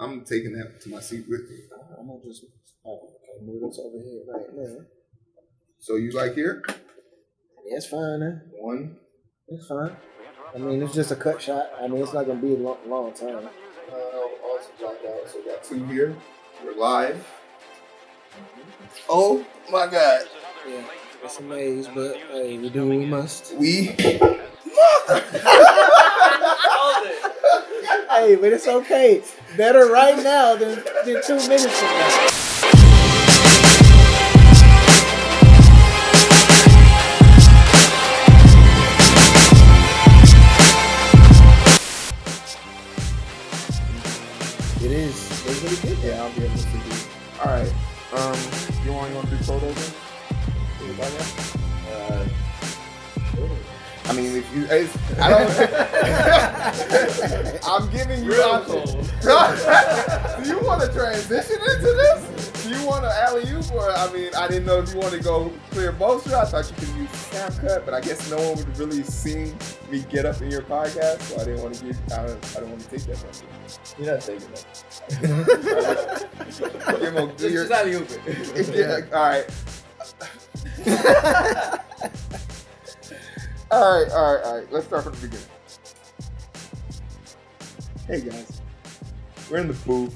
I'm taking that to my seat with me. I'm gonna just move this over here right now. So you like here? Yeah, it's fine, man. One. It's fine. I mean, it's just a cut shot. I mean, it's not gonna be a long time. Also blacked out. So we got 2 here. We're live. Oh my God. Yeah, it's a maze, but hey, we do what we must. Hey, but it's okay. Better right now than 2 minutes from now. It is. It's really good. Yeah, I'll be able to do. All right. You want to do photos? Anybody else? I mean, if you, I don't. I'm giving you options. Do you want to transition into this? Do you want to alley-oop, or I mean, I didn't know if you want to go clear bolster. I thought you could use snap cut, but I guess no one would really see me get up in your podcast, so I didn't want to give. I don't want to take that from you. You're not taking that. Just alley-oop it. All right. All right. Let's start from the beginning. Hey guys, we're in the booth.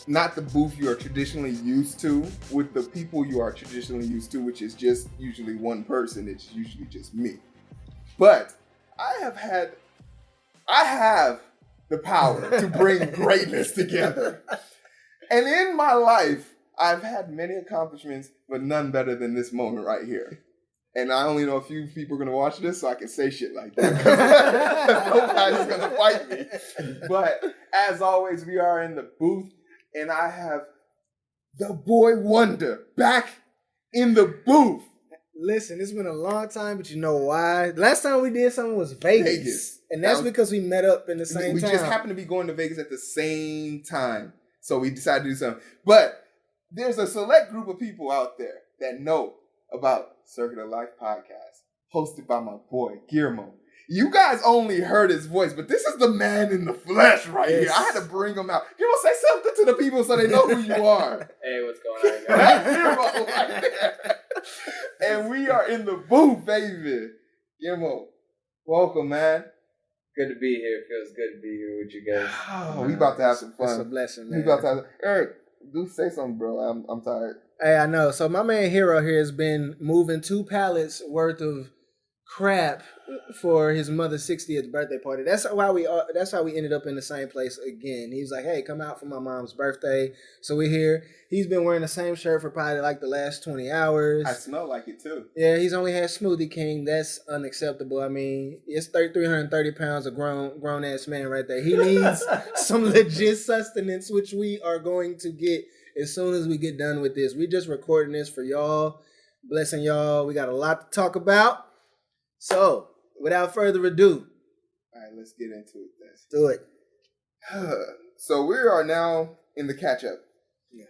Not the booth you are traditionally used to, with the people you are traditionally used to, which is just usually one person. It's usually just me. But I have the power to bring greatness together. And in my life, I've had many accomplishments, but none better than this moment right here. And I only know a few people are going to watch this, so I can say shit like that. Nobody's going to fight me. But as always, we are in the booth, and I have the boy wonder back in the booth. Listen, it's been a long time, but you know why? Last time we did something was Vegas. And that's because we met up in the same time. We just happened to be going to Vegas at the same time. So we decided to do something. But there's a select group of people out there that know about Circuit of Life podcast, hosted by my boy, Guillermo. You guys only heard his voice, but this is the man in the flesh right here. I had to bring him out. Guillermo, say something to the people so they know who you are. Hey, what's going on, guys? Guillermo right there. And we are in the booth, baby. Guillermo, welcome, man. Good to be here. It feels good to be here with you guys. Oh, we about to have some fun. It's a blessing, man. We about to have Eric, do say something, bro. I'm tired. Hey, I know. So my man Hero here has been moving 2 pallets worth of crap for his mother's 60th birthday party. That's how we ended up in the same place again. He's like, hey, come out for my mom's birthday. So we're here. He's been wearing the same shirt for probably like the last 20 hours. I smell like it too. Yeah, he's only had Smoothie King. That's unacceptable. I mean, it's 330 pounds of grown ass man right there. He needs some legit sustenance, which we are going to get as soon as we get done with this. We just recording this for y'all, blessing y'all. We got a lot to talk about. So, without further ado, all right, let's get into it then. Do it. So we are now in the catch-up. Yeah.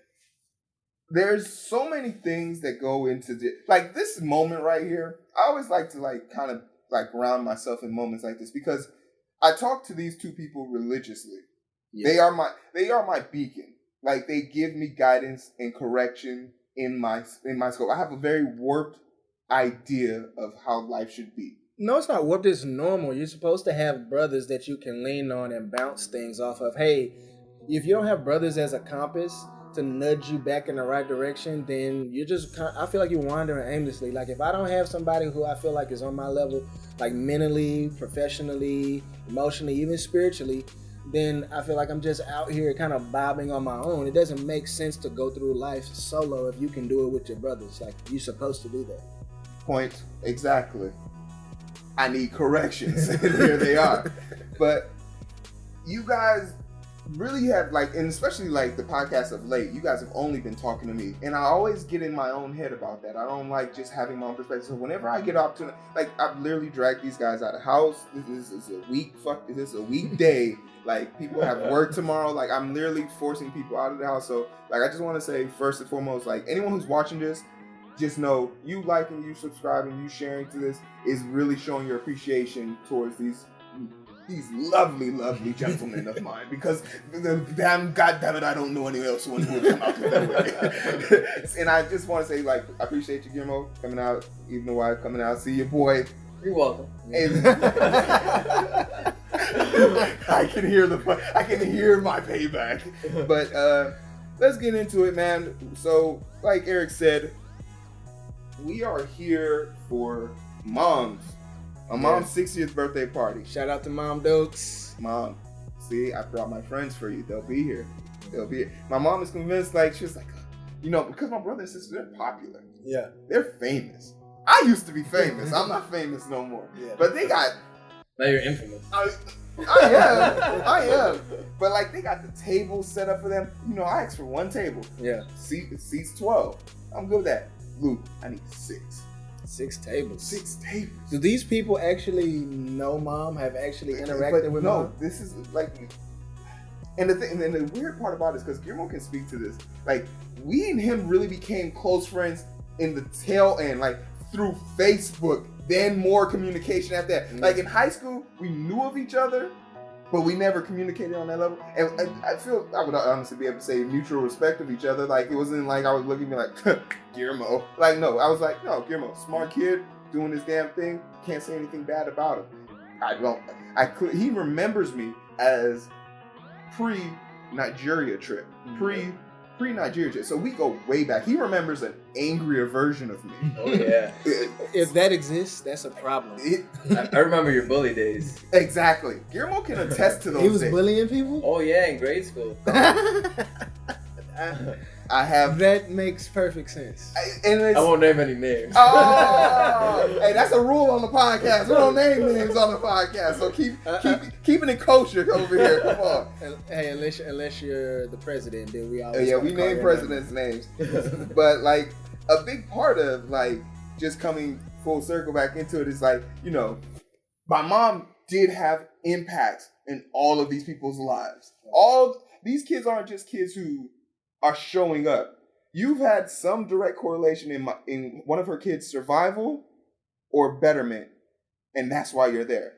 There's so many things that go into like this moment right here. I always like to kind of ground myself in moments like this because I talk to these 2 people religiously. Yeah. They are my beacon. Like, they give me guidance and correction in my scope. I have a very warped idea of how life should be. No, it's not warped. It's normal. You're supposed to have brothers that you can lean on and bounce things off of. Hey, if you don't have brothers as a compass to nudge you back in the right direction, then you're just, I feel like you're wandering aimlessly. Like, if I don't have somebody who I feel like is on my level, like mentally, professionally, emotionally, even spiritually, then I feel like I'm just out here kind of bobbing on my own. It doesn't make sense to go through life solo if you can do it with your brothers. Like, you're supposed to do that. Point. Exactly. I need corrections. And here they are. But you guys really have, and especially the podcast of late, you guys have only been talking to me. And I always get in my own head about that. I don't like just having my own perspective. So whenever I get opportunity, I've literally dragged these guys out of the house. This is a weekday. People have work tomorrow. I'm literally forcing people out of the house. So I just want to say, first and foremost, anyone who's watching this, just know you liking, you subscribing, you sharing to this is really showing your appreciation towards these these lovely, lovely gentlemen of mine, because damn goddammit, I don't know anyone else who would come out that way. And I just want to say, like, I appreciate you, Guillermo, coming out, even though I'm coming out. See your boy. You're welcome. And I can hear my payback. But let's get into it, man. So, like Eric said, we are here for mom's 60th birthday party. Shout out to Mom Dokes. Mom, see, I brought my friends for you. They'll be here. My mom is convinced, like, she was like, because my brother and sister, they're popular. Yeah. They're famous. I used to be famous. I'm not famous no more. Yeah. But they got... Now you're infamous. I am. But, like, they got the table set up for them. I asked for one table. Yeah. Seats 12. I'm good with that. Luke, I need 6. 6 tables. 6 tables. Do these people actually know Mom? Have actually interacted with Mom? No, this is like, and the weird part about it is, because Guillermo can speak to this. Like, we and him really became close friends in the tail end, like through Facebook. Then more communication after that. Mm-hmm. Like in high school, we knew of each other, but we never communicated on that level. And I feel I would honestly be able to say mutual respect of each other. Like, it wasn't like I was looking at me like, Guillermo. Like, no, I was like, no, Guillermo, smart kid, doing this damn thing. Can't say anything bad about him. He remembers me as pre-Nigeria trip. Pre-Nigeria trip. So we go way back. He remembers an angrier version of me. Oh, yeah. If that exists, that's a problem. I remember your bully days. Exactly. Guillermo can attest to those He was days. bullying people? Oh, yeah, in grade school. I have... That makes perfect sense. I won't name any names. Oh! Hey, that's a rule on the podcast. We don't name names on the podcast. So keeping it kosher over here. Come on. Hey, unless you're the president, then we always... Yeah, we name presidents' names. But, like, a big part of, like, just coming full circle back into it is, like, my mom did have impact in all of these people's lives. All these kids aren't just kids who are showing up. You've had some direct correlation in one of her kids' survival or betterment, and that's why you're there.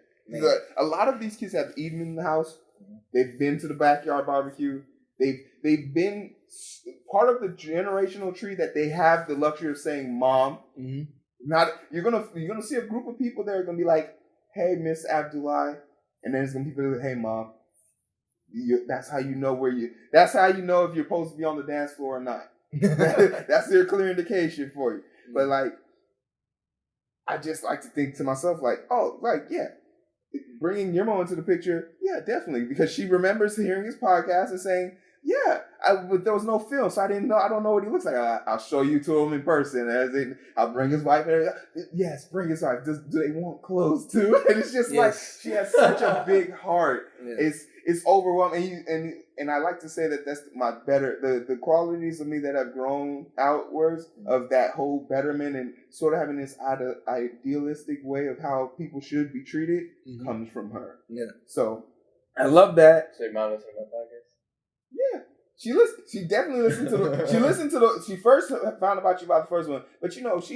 A lot of these kids have eaten in the house. They've been to the backyard barbecue. They've been part of the generational tree that they have the luxury of saying "mom." Mm-hmm. Not you're gonna see a group of people that are gonna be like, "Hey, Miss Abdullah," and then it's gonna be people like, "Hey, Mom." That's how you know that's how you know if you're supposed to be on the dance floor or not. That's their clear indication for you. But, like, I just like to think to myself, like, oh, like, yeah, bringing Guillermo into the picture, yeah, definitely, because she remembers hearing his podcast and saying, yeah, but there was no film, so I don't know what he looks like. I'll show you to him in person. I'll bring his wife. Yes, bring his wife. Do they want clothes too? And it's just like, she has such a big heart. Yeah. It's overwhelming. And I like to say that that's the qualities of me that have grown outwards of that whole betterment and sort of having this idealistic way of how people should be treated comes from her. Yeah. So I love that. So your mom listened to my podcast? Yeah. She definitely listened to she first found about you about the first one, but she thinks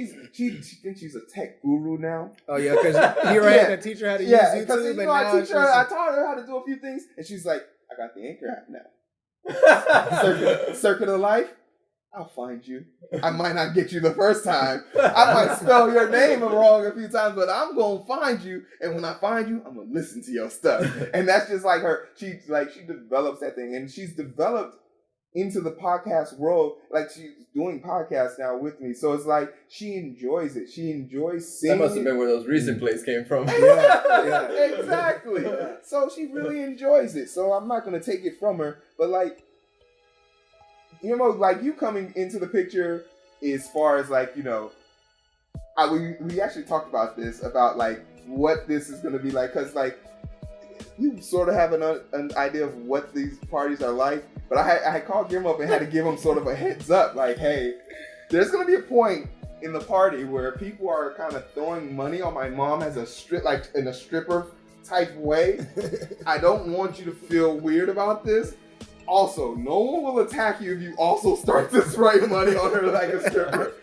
she's a tech guru now. Oh yeah, because you were having to teach her how to use YouTube, and I taught her how to do a few things, and she's like, I got the Anchor app now. Circuit of Life, I'll find you. I might not get you the first time. I might spell your name wrong a few times, but I'm gonna find you, and when I find you, I'm gonna listen to your stuff. And that's just like her. She develops that thing, and she's developed into the podcast world. Like, she's doing podcasts now with me, so it's like she enjoys it. She enjoys seeing. That must have been where those recent plays came from. Yeah, exactly. Yeah. So she really enjoys it. So I'm not gonna take it from her, but like, like, you coming into the picture as far as, like, we actually talked about this, about like what this is gonna be like, because like you sort of have an idea of what these parties are like. But I had called Guillermo up and had to give him sort of a heads up, like, hey, there's going to be a point in the party where people are kind of throwing money on my mom as in a stripper type way. I don't want you to feel weird about this. Also, no one will attack you if you also start to spray money on her like a stripper.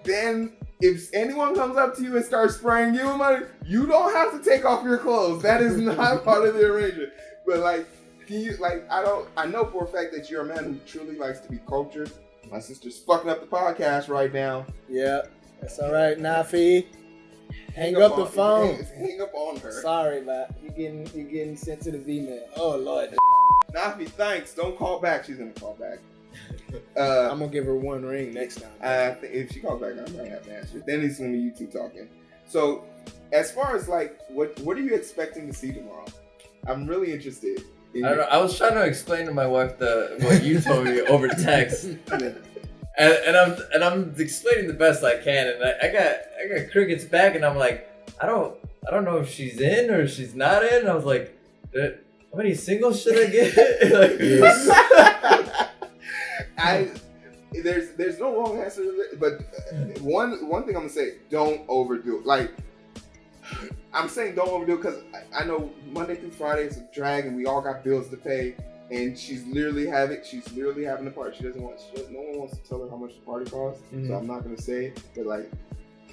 Then if anyone comes up to you and starts spraying you with money, you don't have to take off your clothes. That is not part of the arrangement. But like, can you like? I know for a fact that you're a man who truly likes to be cultured. My sister's fucking up the podcast right now. Yeah, that's all right, Nafi. Hang up the phone. Hang up on her. Sorry, but you're getting sent to the V-man. Oh Lord. Nafi, thanks. Don't call back. She's gonna call back. I'm gonna give her one ring next time. I think if she calls back, I'm gonna have to answer. Then it's gonna be you two talking. So, as far as like, what are you expecting to see tomorrow? I'm really interested. I don't know. I was trying to explain to my wife what you told me over text, and I'm explaining the best I can, and I got crickets back, and I'm like, I don't know if she's in or she's not in. I was like, how many singles should I get? There's no wrong answer to it, but one thing I'm gonna say, don't overdo it. Like, I'm saying don't overdo it because I know Monday through Friday is a drag and we all got bills to pay, and she's literally having a party. No one wants to tell her how much the party costs, so I'm not gonna say it. But like,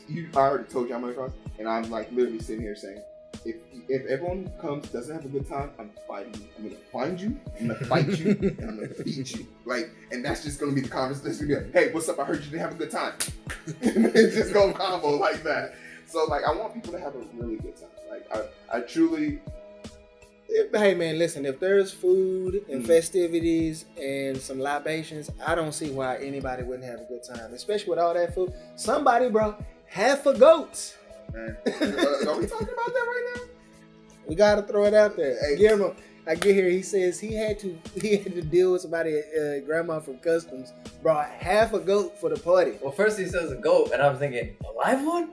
I already told you how much it costs, and I'm like literally sitting here saying, if everyone who comes doesn't have a good time, I'm fighting you. I'm gonna find you, I'm gonna fight you, and I'm gonna beat you. Like, and that's just gonna be the conversation. It's gonna be like, hey, what's up? I heard you didn't have a good time. It's just gonna combo like that. So like, I want people to have a really good time. Like, I truly. Hey man, listen. If there's food and festivities and some libations, I don't see why anybody wouldn't have a good time, especially with all that food. Somebody, bro, half a goat. Man. Are we talking about that right now? We gotta throw it out there. Hey. Guillermo, I get here. He says he had to deal with somebody, grandma from customs, brought half a goat for the party. Well, first he says a goat, and I was thinking, a live one?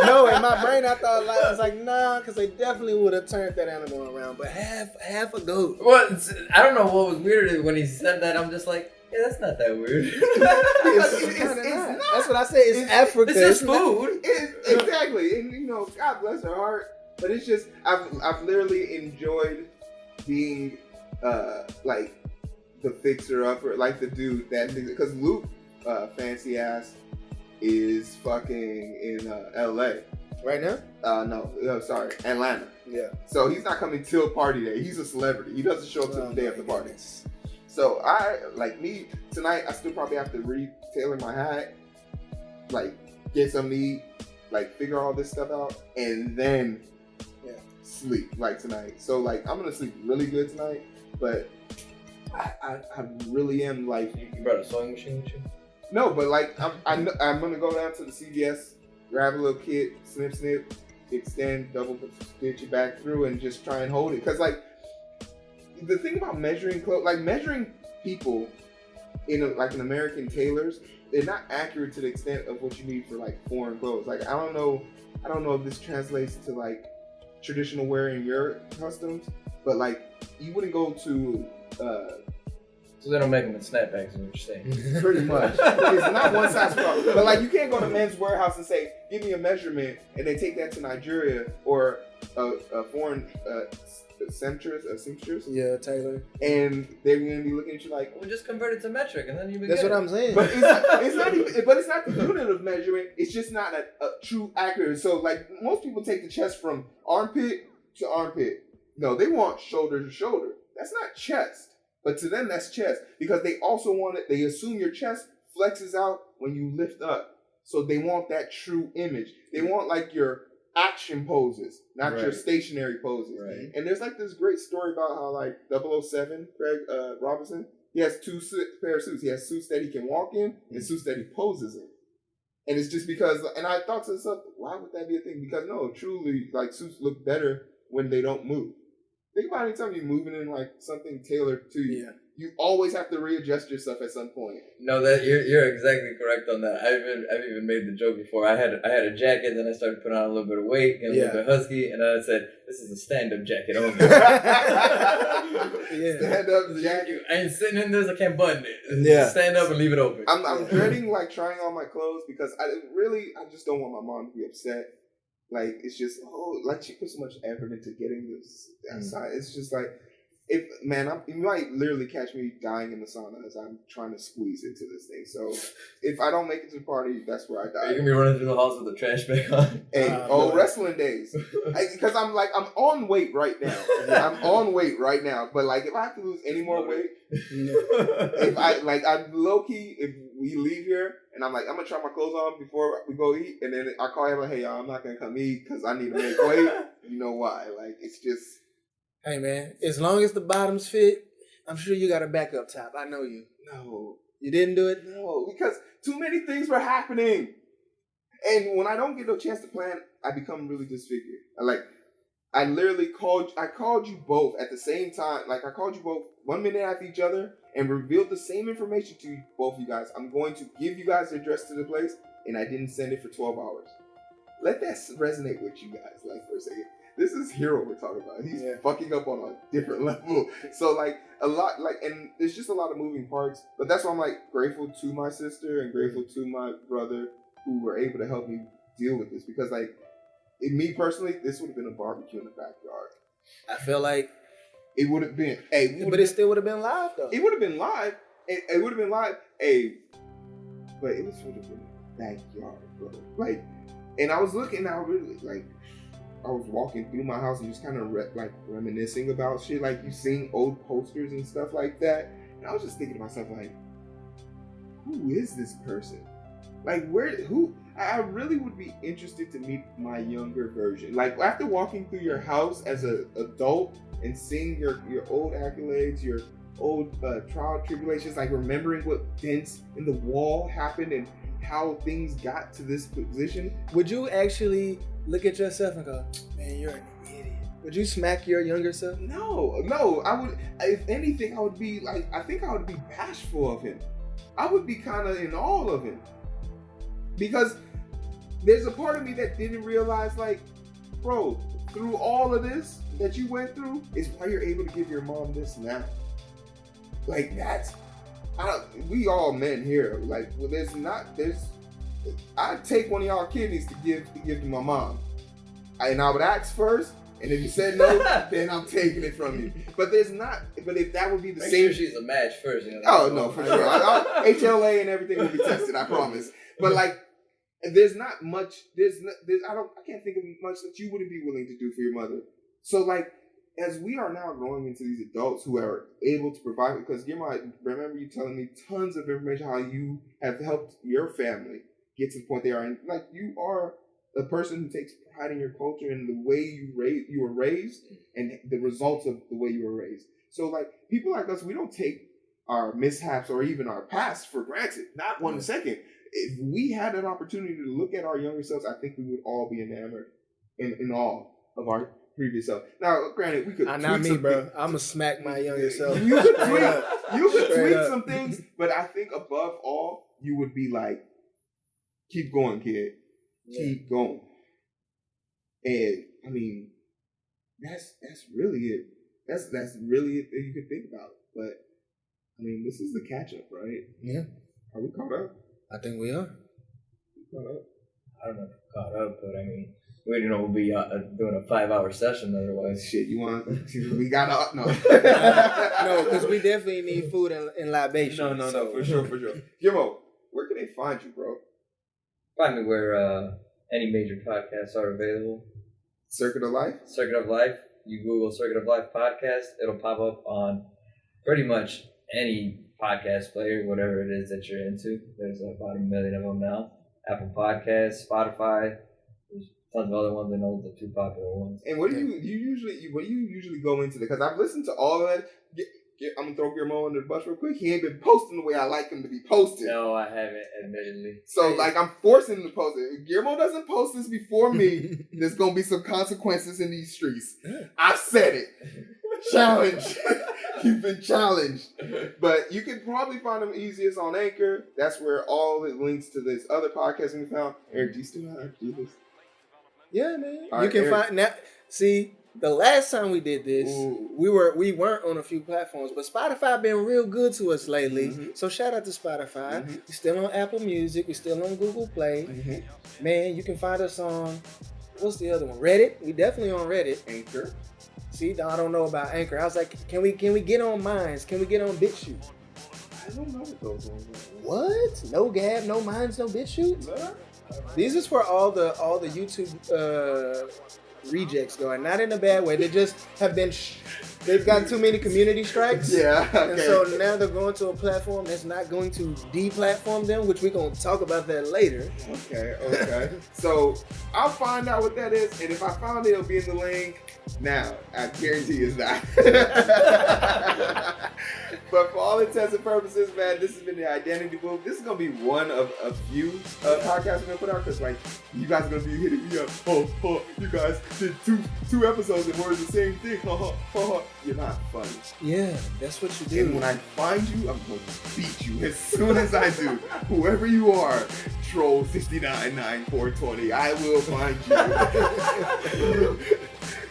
No, in my brain I thought I was like, nah, because they definitely would have turned that animal around. But half a goat. Well, I don't know what was weirder when he said that. I'm just like, yeah, that's not that weird. It's not. That's what I said. It's Africa. It's just food. Exactly, and you know, God bless her heart. But it's just, I've literally enjoyed being like the fixer upper, like the dude that, because Luke, fancy ass, is fucking in LA Right now? No, sorry, Atlanta. Yeah. So he's not coming till party day. He's a celebrity. He doesn't show up till the day of the party. So me tonight, I still probably have to retailer my hat, like get something to eat, like figure all this stuff out, and then sleep like tonight. So like, I'm gonna sleep really good tonight, but I really am like. You brought a sewing machine with you? No, but like I'm gonna go down to the CVS, grab a little kit, snip, extend, double stitch it back through, and just try and hold it. Cause like, the thing about measuring clothes, like measuring people in an American tailors, they're not accurate to the extent of what you need for like foreign clothes. Like, I don't know if this translates to like traditional wear in your customs, but like, you wouldn't go to so they don't make them in snapbacks, is what you're saying. pretty much. It's not one size fits all. But like, you can't go to Men's Warehouse and say, give me a measurement, and they take that to Nigeria or a foreign seamstress. Yeah, Taylor. And they're gonna be looking at you like, Well, just convert it to metric, and then you. That's what I'm saying. But it's not even. But it's not the unit of measurement. It's just not a true accurate. So like, most people take the chest from armpit to armpit. No, they want shoulder to shoulder. That's not chest. But to them, that's chest, because they also want it. They assume your chest flexes out when you lift up. So they want that true image. They want like your action poses, not your stationary poses. Right. And there's like this great story about how like 007, Craig Robinson, he has two pair of suits. He has suits that he can walk in and suits that he poses in. And it's just because, and I thought to myself, why would that be a thing? Because no, truly, like, suits look better when they don't move. Think about any time you're moving in like something tailored to you. Yeah. You always have to readjust yourself at some point. No, that you're exactly correct on that. I've even made the joke before. I had a jacket, then I started putting on a little bit of weight, and a little bit husky, and then I said, "This is a stand-up jacket only." Stand-up jacket. I ain't sitting in this. I can't button it. Yeah. Stand up and leave it open. I'm dreading like trying on my clothes because I just don't want my mom to be upset. Like, it's just, like, she put so much effort into getting this outside. It's just like, You might literally catch me dying in the sauna as I'm trying to squeeze into this thing. So if I don't make it to the party, that's where I die. Are you gonna be running through the halls with a trash bag on? Hey, wrestling days. Because I'm on weight right now. I'm on weight right now. But like, if I have to lose any more weight, if I'm low key, if we leave here and I'm like, I'm gonna try my clothes on before we go eat, and then I call him like, hey, y'all, I'm not gonna come eat because I need to make weight. You know why? Like, it's just. Hey man, as long as the bottoms fit, I'm sure you got a backup top. I know you. No. You didn't do it? No, because too many things were happening. And when I don't get no chance to plan, I become really disfigured. I literally called you both at the same time. Like, I called you both 1 minute after each other and revealed the same information to both you guys. I'm going to give you guys the address to the place, and I didn't send it for 12 hours. Let that resonate with you guys, like, for a second. This is Hero we're talking about. He's fucking up on a different level. So, like, a lot, like, and there's just a lot of moving parts. But that's why I'm, like, grateful to my sister and grateful to my brother who were able to help me deal with this. Because, like, me personally, this would have been a barbecue in the backyard. I feel like it would have been. But it still would have been live, though. It would have been live. It would have been live. But it would have been backyard, bro. Like, and I was looking, I really, like, I was walking through my house and just kind of reminiscing about shit. Like, you seen old posters and stuff like that. And I was just thinking to myself, like, who is this person? Like, I really would be interested to meet my younger version. Like, after walking through your house as an adult and seeing your old accolades, your old trial tribulations, like remembering what dents in the wall happened and how things got to this position. Would you actually look at yourself and go, man, you're an idiot? Would you smack your younger self? No. I would, if anything, I would be like, I think I would be bashful of him. I would be kind of in awe of him. Because there's a part of me that didn't realize, like, bro, through all of this that you went through is why you're able to give your mom this now. Like, we all men here. Like, well, I'd take one of y'all kidneys to give to my mom. And I would ask first, and if you said no, then I'm taking it from you. But if that would be the Make same. Sure she's a match first. You know, oh, no, for sure. HLA and everything will be tested, I promise. But, like, there's not much, I can't think of much that you wouldn't be willing to do for your mother. So, like, as we are now growing into these adults who are able to provide, because Guillermo, I remember you telling me tons of information how you have helped your family get to the point they are. And, like, you are a person who takes pride in your culture and the way you were raised and the results of the way you were raised. So, like, people like us, we don't take our mishaps or even our past for granted. Not 1 second. If we had an opportunity to look at our younger selves, I think we would all be enamored in awe of our previous self. Now, granted, we could tweak not me, some bro. things. I'm going to smack my younger self. You could tweak some things, but I think above all, you would be like, keep going, kid. Keep going. And, I mean, that's really it. That's really it that you could think about. But, I mean, this is the catch-up, right? Yeah. Are we caught up? I think we are. Caught up? I don't know if we're caught up, but I mean, we don't know we'll be doing a 5-hour session otherwise. Shit, you want? We gotta no. No, because we definitely need food and libation. No, for sure. Guillermo, where can they find you, bro? Find me where any major podcasts are available. Circuit of Life? Circuit of Life. You Google Circuit of Life podcast, it'll pop up on pretty much any podcast player, whatever it is that you're into. There's about 1 million of them now. Apple Podcasts, Spotify. There's tons of other ones. I know the 2 popular ones. And what do you usually go into? Because I've listened to all of that. I'm gonna throw Guillermo under the bus real quick. He ain't been posting the way I like him to be posted. No, I haven't, admittedly. So, like, I'm forcing him to post it. If Guillermo doesn't post this before me, there's gonna be some consequences in these streets. I've said it. Challenge. You've been challenged. But you can probably find them easiest on Anchor. That's where all the links to this other podcast can be found. Eric, do you still know how to do this? Yeah, man. All right, you can Eric. find now. See, the last time we did this, Ooh. we weren't on a few platforms, but Spotify been real good to us lately. Mm-hmm. So shout out to Spotify. Mm-hmm. We're still on Apple Music. We're still on Google Play. Mm-hmm. Man, you can find us on what's the other one? Reddit. We definitely on Reddit. Anchor. See, I don't know about Anchor. I was like, can we get on Minds? Can we get on BitChute? I don't know what those ones are. What? No Gab, no Minds, no BitChute? No? These is for all the YouTube rejects going. Not in a bad way. They just have been. They've gotten too many community strikes. Yeah. Okay. And so now they're going to a platform that's not going to deplatform them, which we're going to talk about that later. Okay. So I'll find out what that is, and if I found it, it'll be in the link. Now, I guarantee it's not. But for all intents and purposes, man, this has been the Identity Booth. This is going to be one of a few podcasts we're going to put out, because, like, you guys are going to be hitting me up. Oh, you guys did two episodes and we're the same thing. You're not funny. Yeah, that's what you do. And when I find you, I'm going to beat you as soon as I do. Whoever you are, troll 699420, I will find you.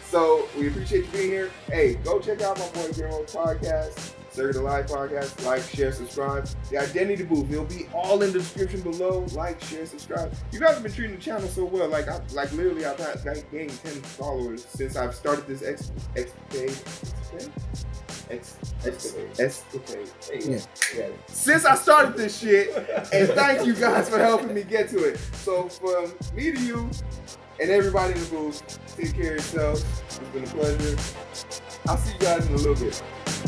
So we appreciate you being here. Hey, go check out my boy Guillermo's podcast, Circuit of Life podcast. Like, share, subscribe. The Identity Booth, it'll be all in the description below. Like, share, subscribe. You guys have been treating the channel so well. Like literally, I've gained 10 followers since I've started this Since I started this shit, and thank you guys for helping me get to it. So from me to you and everybody in the booth, take care of yourselves. It's been a pleasure. I'll see you guys in a little bit.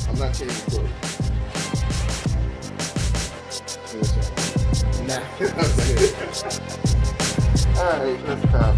I'm not changing the story. Nah. All right, let's stop.